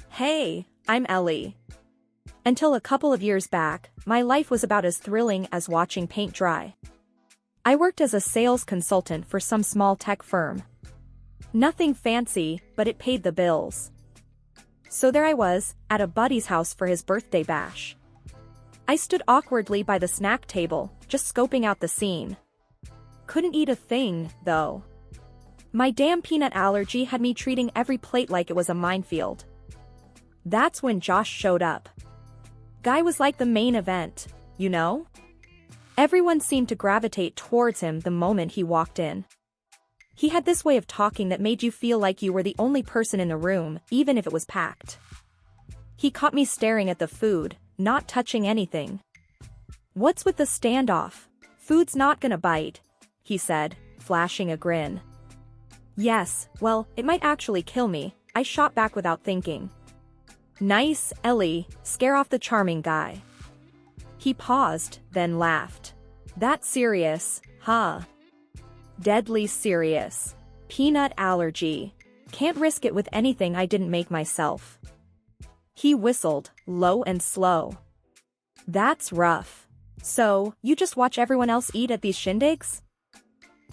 Hey, I'm Ellie. Until a couple of years back, my life was about as thrilling as watching paint dry. I worked as a sales consultant for some small tech firm. Nothing fancy, but it paid the bills. So there I was, at a buddy's house for his birthday bash. I stood awkwardly by the snack table, just scoping out the scene. Couldn't eat a thing, though. My damn peanut allergy had me treating every plate like it was a minefield. That's when Josh showed up. Guy was like the main event, you know? Everyone seemed to gravitate towards him the moment he walked in. He had this way of talking that made you feel like you were the only person in the room, even if it was packed. He caught me staring at the food, not touching anything. "What's with the standoff? Food's not gonna bite," he said, flashing a grin. "Yes, well, it might actually kill me," I shot back without thinking. "Nice, Ellie, scare off the charming guy." He paused, then laughed. "That serious, huh?" "Deadly serious. Peanut allergy. Can't risk it with anything I didn't make myself." He whistled, low and slow. "That's rough. So, you just watch everyone else eat at these shindigs?"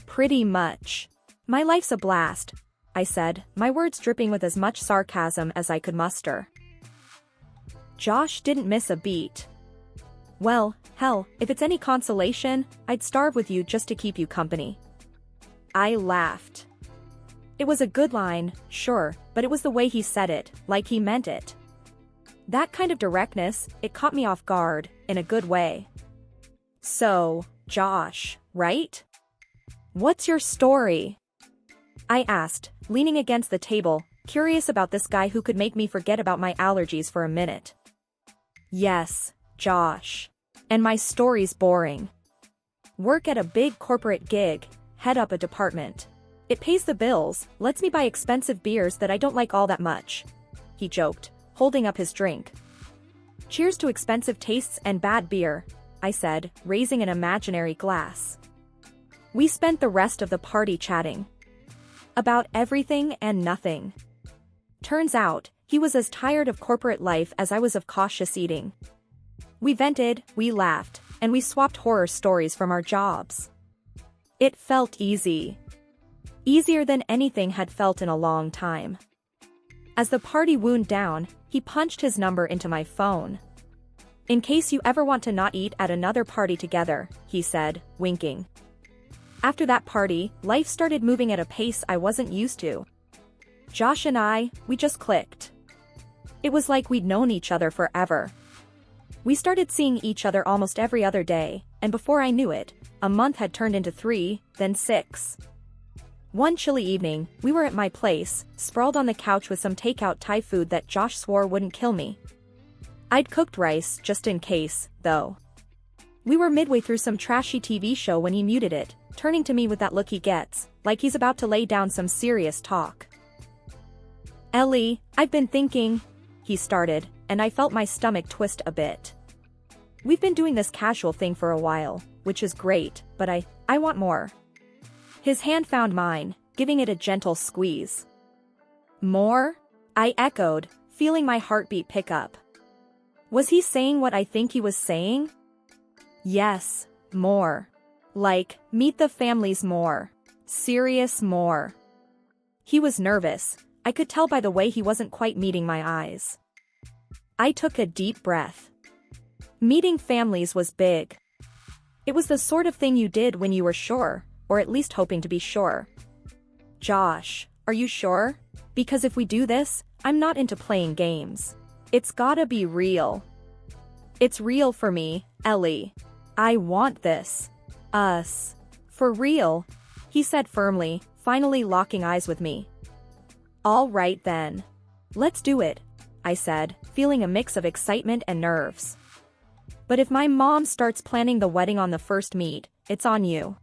"Pretty much. My life's a blast," I said, my words dripping with as much sarcasm as I could muster. Josh didn't miss a beat. "Well, hell, if it's any consolation, I'd starve with you just to keep you company." I laughed. It was a good line, sure, but it was the way he said it, like he meant it. That kind of directness, it caught me off guard, in a good way. "So, Josh, right? What's your story?" I asked, leaning against the table, curious about this guy who could make me forget about my allergies for a minute. "Yes, Josh. And my story's boring. Work at a big corporate gig, head up a department. It pays the bills, lets me buy expensive beers that I don't like all that much," he joked, holding up his drink. "Cheers to expensive tastes and bad beer," I said, raising an imaginary glass. We spent the rest of the party chatting about everything and nothing. Turns out, he was as tired of corporate life as I was of cautious eating. We vented, we laughed, and we swapped horror stories from our jobs. It felt easy. Easier than anything had felt in a long time. As the party wound down, he punched his number into my phone. "In case you ever want to not eat at another party together," he said, winking. After that party, life started moving at a pace I wasn't used to. Josh and I, we just clicked. It was like we'd known each other forever. We started seeing each other almost every other day, and before I knew it, a month had turned into 3, then 6. One chilly evening, we were at my place, sprawled on the couch with some takeout Thai food that Josh swore wouldn't kill me. I'd cooked rice, just in case, though. We were midway through some trashy TV show when he muted it, turning to me with that look he gets, like he's about to lay down some serious talk. "Ellie, I've been thinking," he started, and I felt my stomach twist a bit. "We've been doing this casual thing for a while, which is great, but I want more." His hand found mine, giving it a gentle squeeze. "More?" I echoed, feeling my heartbeat pick up. Was he saying what I think he was saying? Yes, more. Like, meet the families more. Serious more. He was nervous. I could tell by the way he wasn't quite meeting my eyes. I took a deep breath. Meeting families was big. It was the sort of thing you did when you were sure, or at least hoping to be sure. "Josh, are you sure? Because if we do this, I'm not into playing games. It's gotta be real." "It's real for me, Ellie. I want this. Us. For real," he said firmly, finally locking eyes with me. "All right then. Let's do it," I said, feeling a mix of excitement and nerves. "But if my mom starts planning the wedding on the first meet, it's on you."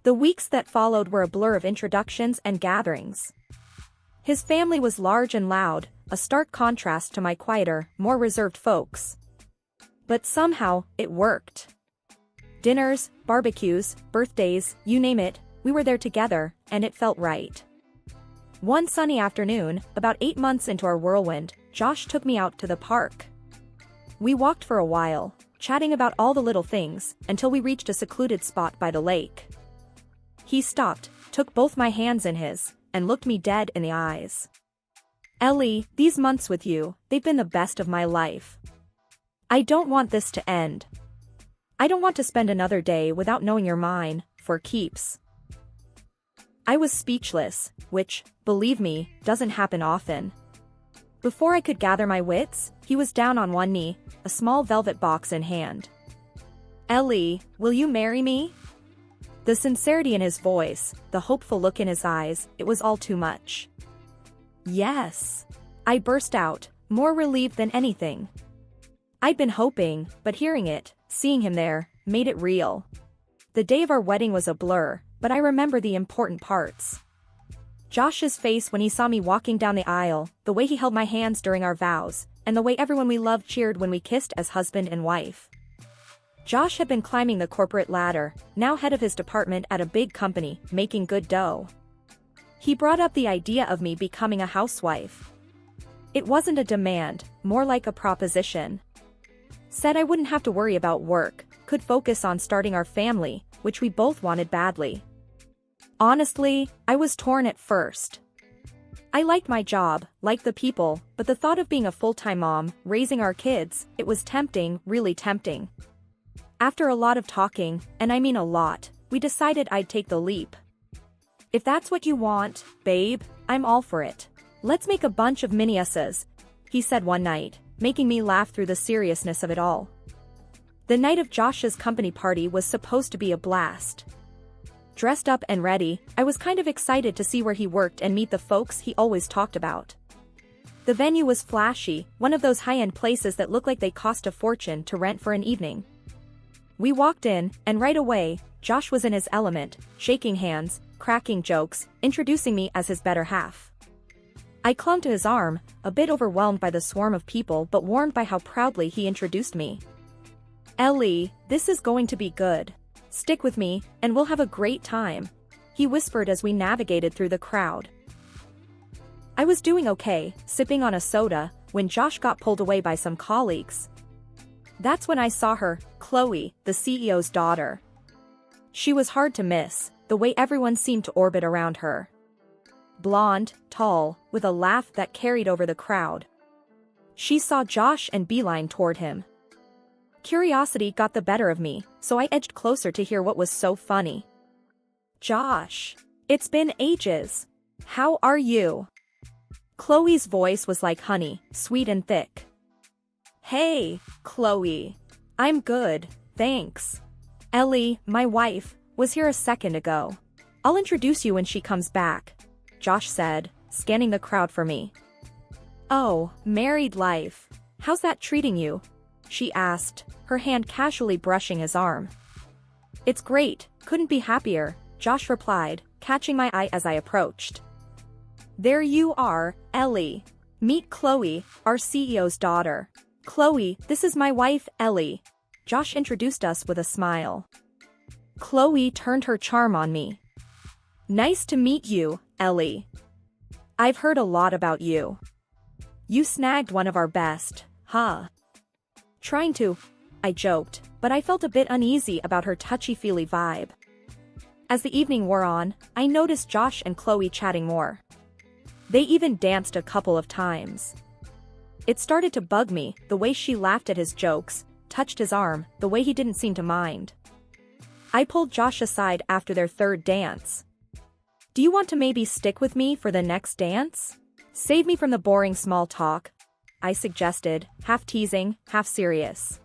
The weeks that followed were a blur of introductions and gatherings. His family was large and loud, a stark contrast to my quieter, more reserved folks. But somehow, it worked. Dinners, barbecues, birthdays, you name it, we were there together, and it felt right. One sunny afternoon, about 8 months into our whirlwind, Josh took me out to the park. We walked for a while, chatting about all the little things, until we reached a secluded spot by the lake. He stopped, took both my hands in his, and looked me dead in the eyes. "Ellie, these months with you, they've been the best of my life. I don't want this to end. I don't want to spend another day without knowing you're mine, for keeps." I was speechless, which, believe me, doesn't happen often. Before I could gather my wits, he was down on one knee, a small velvet box in hand. "Ellie, will you marry me?" The sincerity in his voice, the hopeful look in his eyes, it was all too much. "Yes," I burst out, more relieved than anything. I'd been hoping, but hearing it, seeing him there, made it real. The day of our wedding was a blur, but I remember the important parts. Josh's face when he saw me walking down the aisle, the way he held my hands during our vows, and the way everyone we loved cheered when we kissed as husband and wife. Josh had been climbing the corporate ladder, now head of his department at a big company, making good dough. He brought up the idea of me becoming a housewife. It wasn't a demand, more like a proposition. Said I wouldn't have to worry about work, could focus on starting our family, which we both wanted badly. Honestly, I was torn at first. I liked my job, liked the people, but the thought of being a full-time mom, raising our kids, it was tempting, really tempting. After a lot of talking, and I mean a lot, we decided I'd take the leap. "If that's what you want, babe, I'm all for it. Let's make a bunch of mini-us's," he said one night, making me laugh through the seriousness of it all. The night of Josh's company party was supposed to be a blast. Dressed up and ready, I was kind of excited to see where he worked and meet the folks he always talked about. The venue was flashy, one of those high-end places that look like they cost a fortune to rent for an evening. We walked in, and right away, Josh was in his element, shaking hands, cracking jokes, introducing me as his better half. I clung to his arm, a bit overwhelmed by the swarm of people but warmed by how proudly he introduced me. "Ellie, this is going to be good. Stick with me, and we'll have a great time," he whispered as we navigated through the crowd. I was doing okay, sipping on a soda, when Josh got pulled away by some colleagues. That's when I saw her, Chloe, the CEO's daughter. She was hard to miss, the way everyone seemed to orbit around her. Blonde, tall, with a laugh that carried over the crowd. She saw Josh and beeline toward him. Curiosity got the better of me, so I edged closer to hear what was so funny. "Josh, it's been ages. How are you?" Chloe's voice was like honey, sweet and thick. "Hey, Chloe. I'm good, thanks. Ellie, my wife, was here a second ago. I'll introduce you when she comes back," Josh said, scanning the crowd for me. "Oh, married life. How's that treating you?" she asked, her hand casually brushing his arm. "It's great, couldn't be happier," Josh replied, catching my eye as I approached. "There you are, Ellie. Meet Chloe, our CEO's daughter. Chloe, this is my wife, Ellie." Josh introduced us with a smile. Chloe turned her charm on me. "Nice to meet you, Ellie. I've heard a lot about you. You snagged one of our best, huh?" "Trying to," I joked, but I felt a bit uneasy about her touchy-feely vibe. As the evening wore on, I noticed Josh and Chloe chatting more. They even danced a couple of times. It started to bug me, the way she laughed at his jokes, touched his arm, the way he didn't seem to mind. I pulled Josh aside after their third dance. "Do you want to maybe stick with me for the next dance? Save me from the boring small talk," I suggested, half teasing, half serious.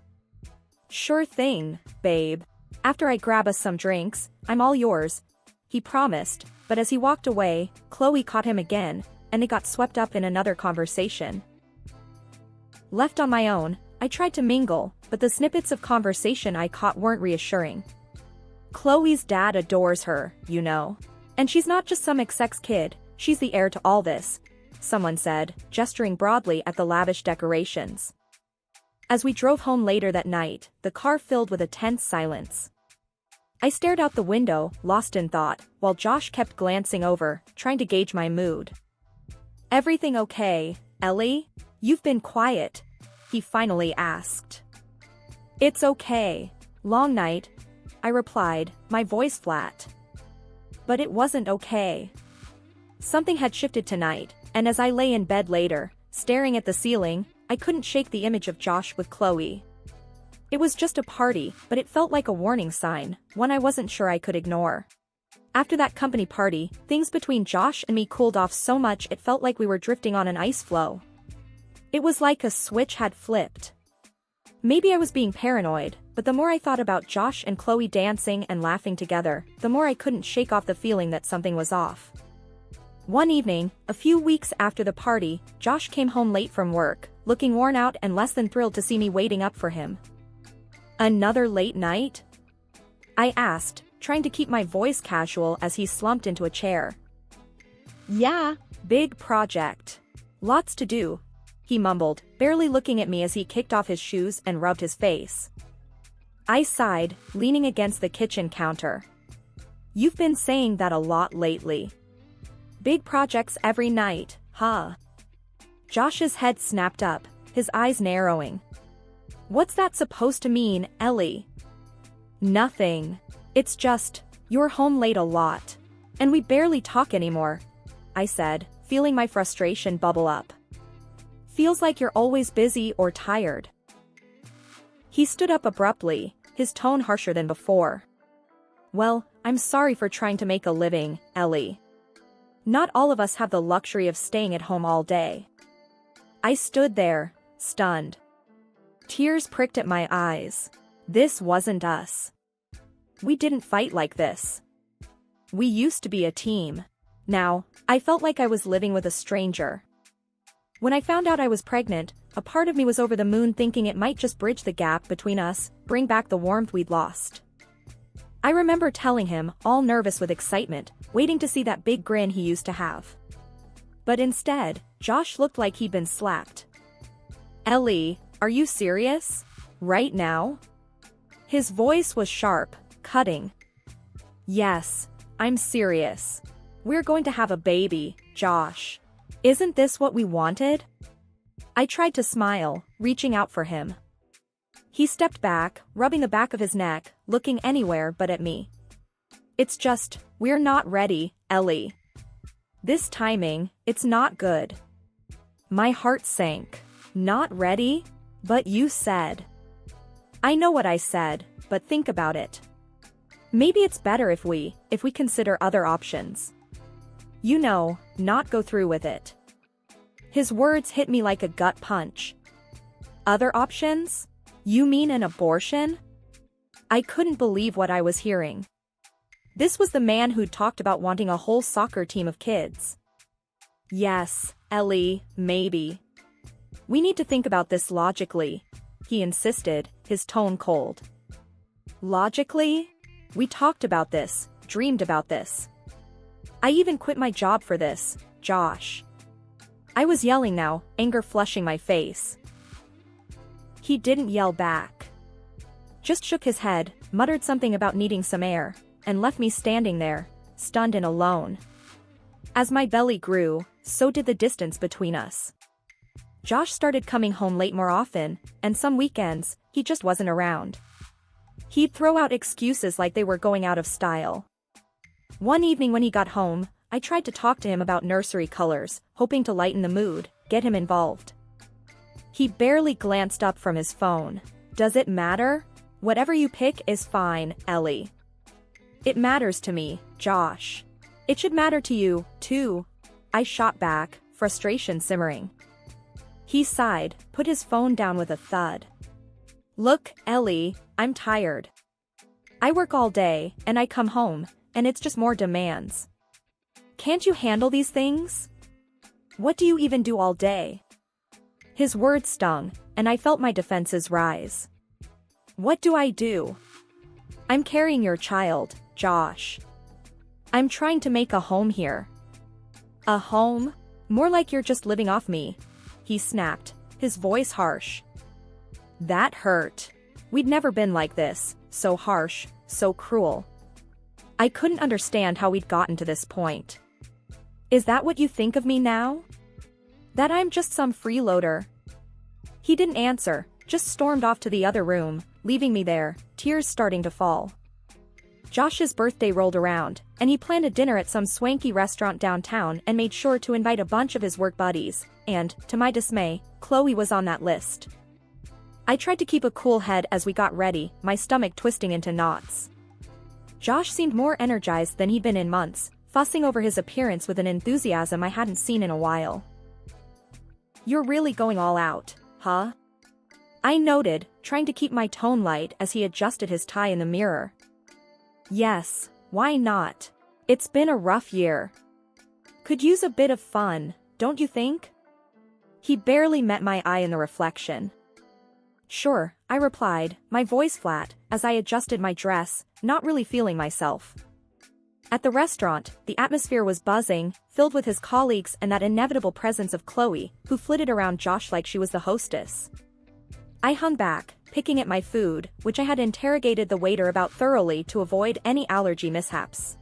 "Sure thing, babe. After I grab us some drinks, I'm all yours," he promised, but as he walked away, Chloe caught him again, and they got swept up in another conversation. Left on my own, I tried to mingle, but the snippets of conversation I caught weren't reassuring. Chloe's dad adores her, you know. And she's not just some ex kid, she's the heir to all this, someone said, gesturing broadly at the lavish decorations. As we drove home later that night, the car filled with a tense silence. I stared out the window, lost in thought, while Josh kept glancing over, trying to gauge my mood. Everything okay, Ellie? You've been quiet, he finally asked. It's okay. Long night, I replied, my voice flat. But it wasn't okay. Something had shifted tonight, and as I lay in bed later, staring at the ceiling, I couldn't shake the image of Josh with Chloe. It was just a party, but it felt like a warning sign, one I wasn't sure I could ignore. After that company party, things between Josh and me cooled off so much it felt like we were drifting on an ice floe. It was like a switch had flipped. Maybe I was being paranoid, but the more I thought about Josh and Chloe dancing and laughing together, the more I couldn't shake off the feeling that something was off. One evening, a few weeks after the party, Josh came home late from work, looking worn out and less than thrilled to see me waiting up for him. Another late night? I asked, trying to keep my voice casual as he slumped into a chair. Yeah, big project. Lots to do, he mumbled, barely looking at me as he kicked off his shoes and rubbed his face. I sighed, leaning against the kitchen counter. You've been saying that a lot lately. Big projects every night, huh? Josh's head snapped up, his eyes narrowing. What's that supposed to mean, Ellie? Nothing. It's just, you're home late a lot. And we barely talk anymore, I said, feeling my frustration bubble up. Feels like you're always busy or tired. He stood up abruptly, his tone harsher than before. Well, I'm sorry for trying to make a living, Ellie. Not all of us have the luxury of staying at home all day. I stood there, stunned. Tears pricked at my eyes. This wasn't us. We didn't fight like this. We used to be a team. Now, I felt like I was living with a stranger. When I found out I was pregnant, a part of me was over the moon thinking it might just bridge the gap between us, bring back the warmth we'd lost. I remember telling him, all nervous with excitement, waiting to see that big grin he used to have. But instead, Josh looked like he'd been slapped. Ellie, are you serious? Right now? His voice was sharp, cutting. Yes, I'm serious. We're going to have a baby, Josh. Isn't this what we wanted? I tried to smile, reaching out for him. He stepped back, rubbing the back of his neck, looking anywhere but at me. It's just, we're not ready, Ellie. This timing, it's not good. My heart sank. Not ready? But you said. I know what I said, but think about it. Maybe it's better if we consider other options. You know, not go through with it. His words hit me like a gut punch. Other options? You mean an abortion? I couldn't believe what I was hearing. This was the man who'd talked about wanting a whole soccer team of kids. Yes, Ellie, maybe. We need to think about this logically, he insisted, his tone cold. Logically? We talked about this, dreamed about this. I even quit my job for this, Josh. I was yelling now, anger flushing my face. He didn't yell back. Just shook his head, muttered something about needing some air, and left me standing there, stunned and alone. As my belly grew, so did the distance between us. Josh started coming home late more often, and some weekends, he just wasn't around. He'd throw out excuses like they were going out of style. One evening when he got home, I tried to talk to him about nursery colors, hoping to lighten the mood, get him involved. He barely glanced up from his phone. Does it matter? Whatever you pick is fine, Ellie. It matters to me, Josh. It should matter to you, too. I shot back, frustration simmering. He sighed, put his phone down with a thud. Look, Ellie, I'm tired. I work all day, and I come home, and it's just more demands. Can't you handle these things? What do you even do all day? His words stung, and I felt my defenses rise. What do I do? I'm carrying your child, Josh. I'm trying to make a home here. A home? More like you're just living off me, he snapped, his voice harsh. That hurt. We'd never been like this, so harsh, so cruel. I couldn't understand how we'd gotten to this point. Is that what you think of me now? That I'm just some freeloader. He didn't answer, just stormed off to the other room, leaving me there, tears starting to fall. Josh's birthday rolled around, and he planned a dinner at some swanky restaurant downtown and made sure to invite a bunch of his work buddies, and, to my dismay, Chloe was on that list. I tried to keep a cool head as we got ready, my stomach twisting into knots. Josh seemed more energized than he'd been in months, fussing over his appearance with an enthusiasm I hadn't seen in a while. "You're really going all out, huh?" I noted, trying to keep my tone light as he adjusted his tie in the mirror. "Yes, why not? It's been a rough year. Could use a bit of fun, don't you think?" He barely met my eye in the reflection. "Sure," I replied, my voice flat, as I adjusted my dress, not really feeling myself. At the restaurant, the atmosphere was buzzing, filled with his colleagues and that inevitable presence of Chloe, who flitted around Josh like she was the hostess. I hung back, picking at my food, which I had interrogated the waiter about thoroughly to avoid any allergy mishaps.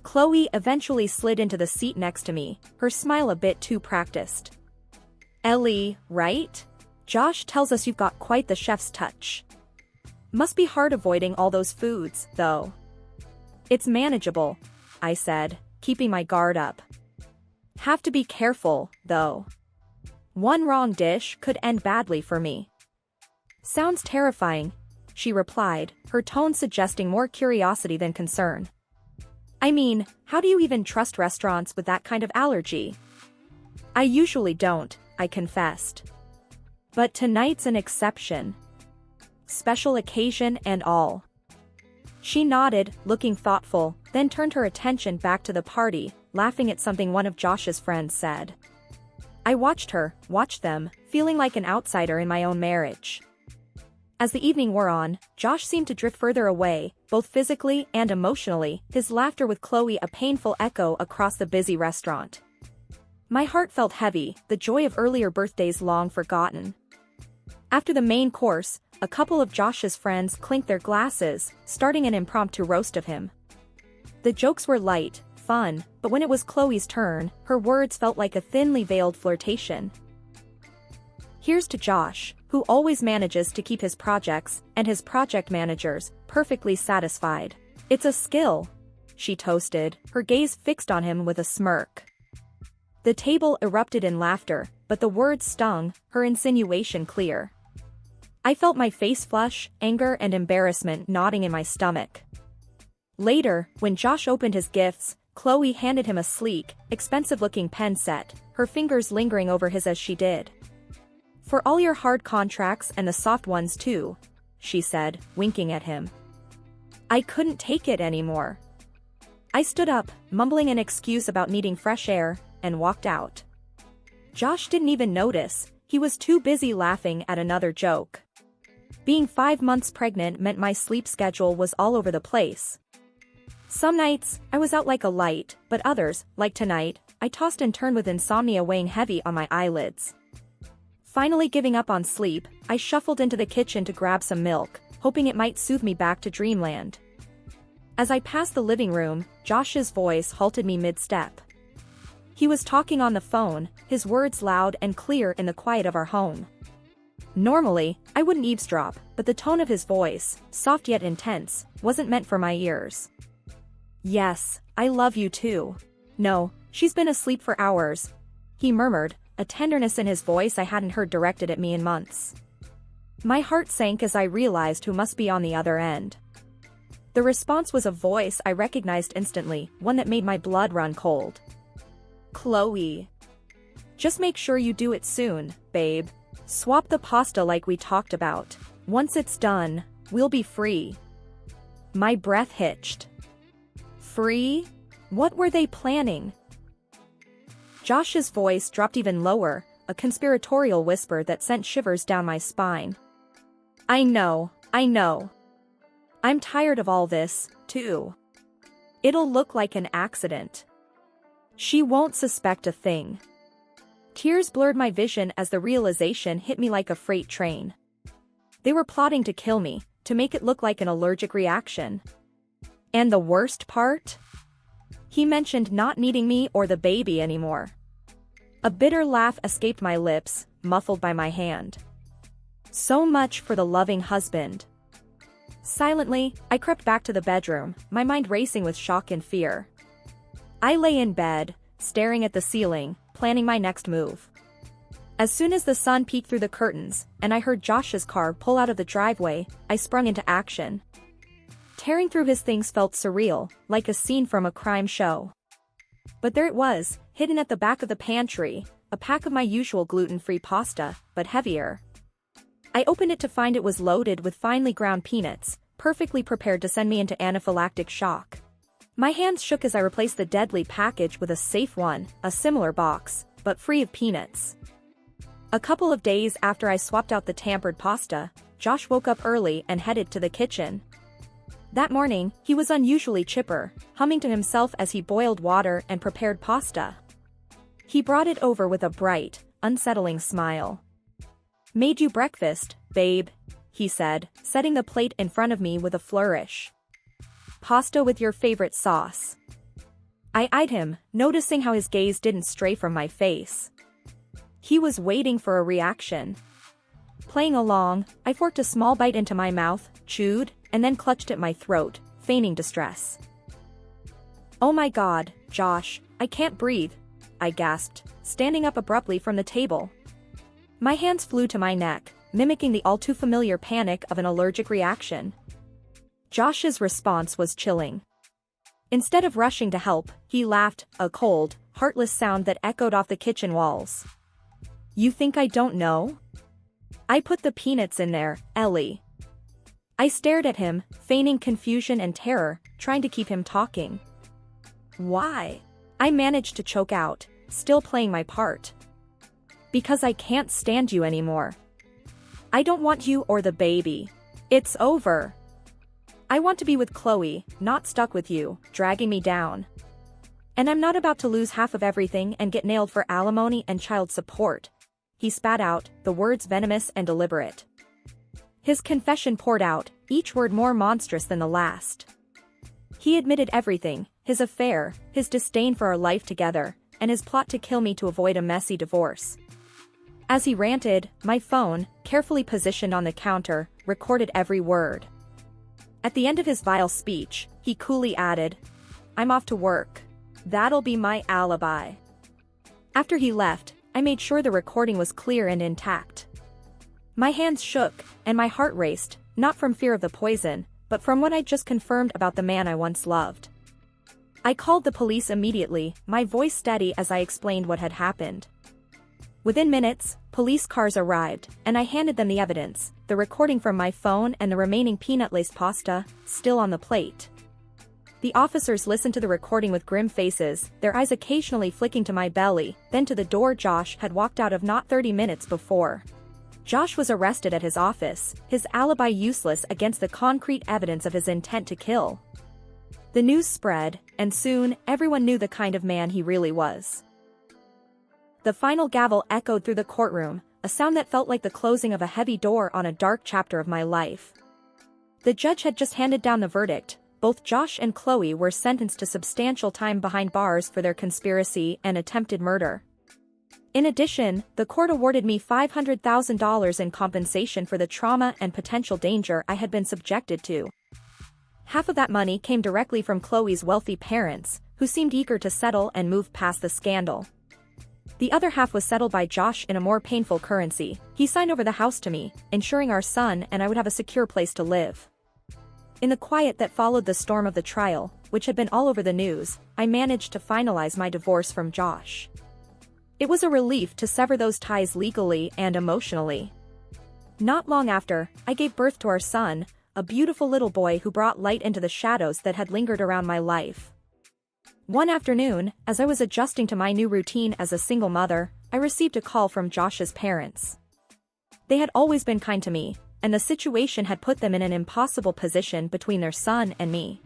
Chloe eventually slid into the seat next to me, her smile a bit too practiced. "Ellie, right? Josh tells us you've got quite the chef's touch. Must be hard avoiding all those foods, though." "It's manageable," I said, keeping my guard up. "Have to be careful, though. One wrong dish could end badly for me." "Sounds terrifying," she replied, her tone suggesting more curiosity than concern. "I mean, how do you even trust restaurants with that kind of allergy?" "I usually don't," I confessed. "But tonight's an exception. Special occasion and all." She nodded, looking thoughtful, then turned her attention back to the party, laughing at something one of Josh's friends said. I watched them, feeling like an outsider in my own marriage. As the evening wore on, Josh seemed to drift further away, both physically and emotionally, his laughter with Chloe a painful echo across the busy restaurant. My heart felt heavy, the joy of earlier birthdays long forgotten. After the main course, a couple of Josh's friends clinked their glasses, starting an impromptu roast of him. The jokes were light, fun, but when it was Chloe's turn, her words felt like a thinly veiled flirtation. "Here's to Josh, who always manages to keep his projects, and his project managers, perfectly satisfied. It's a skill," she toasted, her gaze fixed on him with a smirk. The table erupted in laughter, but the words stung, her insinuation clear. I felt my face flush, anger and embarrassment gnawing in my stomach. Later, when Josh opened his gifts, Chloe handed him a sleek, expensive-looking pen set, her fingers lingering over his as she did. "For all your hard contracts and the soft ones too," she said, winking at him. I couldn't take it anymore. I stood up, mumbling an excuse about needing fresh air, and walked out. Josh didn't even notice, he was too busy laughing at another joke. Being 5 months pregnant meant my sleep schedule was all over the place. Some nights, I was out like a light, but others, like tonight, I tossed and turned with insomnia weighing heavy on my eyelids. Finally giving up on sleep, I shuffled into the kitchen to grab some milk, hoping it might soothe me back to dreamland. As I passed the living room, Josh's voice halted me mid-step. He was talking on the phone, his words loud and clear in the quiet of our home. Normally, I wouldn't eavesdrop, but the tone of his voice, soft yet intense, wasn't meant for my ears. "Yes, I love you too. No, she's been asleep for hours," he murmured, a tenderness in his voice I hadn't heard directed at me in months. My heart sank as I realized who must be on the other end. The response was a voice I recognized instantly, one that made my blood run cold. "Chloe. Just make sure you do it soon, babe. Swap the pasta like we talked about. Once it's done, we'll be free." My breath hitched. Free? What were they planning? Josh's voice dropped even lower, a conspiratorial whisper that sent shivers down my spine. I know. I'm tired of all this, too. It'll look like an accident. She won't suspect a thing. Tears blurred my vision as the realization hit me like a freight train. They were plotting to kill me, to make it look like an allergic reaction. And the worst part? He mentioned not needing me or the baby anymore. A bitter laugh escaped my lips, muffled by my hand. So much for the loving husband. Silently, I crept back to the bedroom, my mind racing with shock and fear. I lay in bed, staring at the ceiling, planning my next move. As soon as the sun peeked through the curtains, and I heard Josh's car pull out of the driveway, I sprung into action. Tearing through his things felt surreal, like a scene from a crime show. But there it was, hidden at the back of the pantry, a pack of my usual gluten-free pasta, but heavier. I opened it to find it was loaded with finely ground peanuts, perfectly prepared to send me into anaphylactic shock. My hands shook as I replaced the deadly package with a safe one, a similar box, but free of peanuts. A couple of days after I swapped out the tampered pasta, Josh woke up early and headed to the kitchen. That morning, he was unusually chipper, humming to himself as he boiled water and prepared pasta. He brought it over with a bright, unsettling smile. "Made you breakfast, babe," he said, setting the plate in front of me with a flourish. "Pasta with your favorite sauce." I eyed him, noticing how his gaze didn't stray from my face. He was waiting for a reaction. Playing along, I forked a small bite into my mouth, chewed, and then clutched at my throat, feigning distress. "Oh my God, Josh, I can't breathe," I gasped, standing up abruptly from the table. My hands flew to my neck, mimicking the all-too-familiar panic of an allergic reaction. Josh's response was chilling. Instead of rushing to help, he laughed, a cold, heartless sound that echoed off the kitchen walls. "You think I don't know? I put the peanuts in there, Ellie." I stared at him, feigning confusion and terror, trying to keep him talking. "Why?" I managed to choke out, still playing my part. "Because I can't stand you anymore. I don't want you or the baby. It's over. I want to be with Chloe, not stuck with you, dragging me down. And I'm not about to lose half of everything and get nailed for alimony and child support." He spat out, the words venomous and deliberate. His confession poured out, each word more monstrous than the last. He admitted everything, his affair, his disdain for our life together, and his plot to kill me to avoid a messy divorce. As he ranted, my phone, carefully positioned on the counter, recorded every word. At the end of his vile speech, he coolly added, "I'm off to work. That'll be my alibi." After he left, I made sure the recording was clear and intact. My hands shook, and my heart raced, not from fear of the poison, but from what I'd just confirmed about the man I once loved. I called the police immediately, my voice steady as I explained what had happened. Within minutes, police cars arrived, and I handed them the evidence, the recording from my phone and the remaining peanut-laced pasta, still on the plate. The officers listened to the recording with grim faces, their eyes occasionally flicking to my belly, then to the door Josh had walked out of not 30 minutes before. Josh was arrested at his office, his alibi useless against the concrete evidence of his intent to kill. The news spread, and soon, everyone knew the kind of man he really was. The final gavel echoed through the courtroom, a sound that felt like the closing of a heavy door on a dark chapter of my life. The judge had just handed down the verdict. Both Josh and Chloe were sentenced to substantial time behind bars for their conspiracy and attempted murder. In addition, the court awarded me $500,000 in compensation for the trauma and potential danger I had been subjected to. Half of that money came directly from Chloe's wealthy parents, who seemed eager to settle and move past the scandal. The other half was settled by Josh in a more painful currency. He signed over the house to me, ensuring our son and I would have a secure place to live. In the quiet that followed the storm of the trial, which had been all over the news, I managed to finalize my divorce from Josh. It was a relief to sever those ties legally and emotionally. Not long after, I gave birth to our son, a beautiful little boy who brought light into the shadows that had lingered around my life. One afternoon, as I was adjusting to my new routine as a single mother, I received a call from Josh's parents. They had always been kind to me, and the situation had put them in an impossible position between their son and me.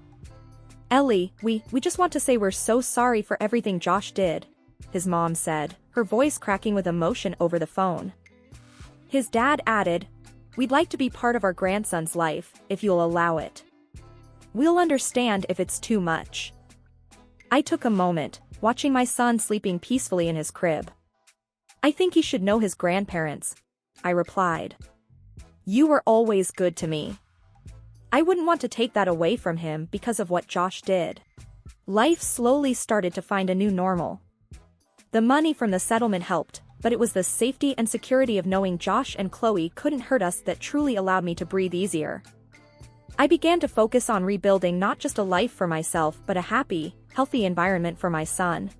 "Ellie, we just want to say we're so sorry for everything Josh did," his mom said, her voice cracking with emotion over the phone. His dad added, "We'd like to be part of our grandson's life, if you'll allow it. We'll understand if it's too much." I took a moment, watching my son sleeping peacefully in his crib. I think he should know his grandparents, I replied. You were always good to me. I wouldn't want to take that away from him because of what Josh did. Life slowly started to find a new normal. The money from the settlement helped, but it was the safety and security of knowing Josh and Chloe couldn't hurt us that truly allowed me to breathe easier. I began to focus on rebuilding not just a life for myself but a happy, healthy environment for my son.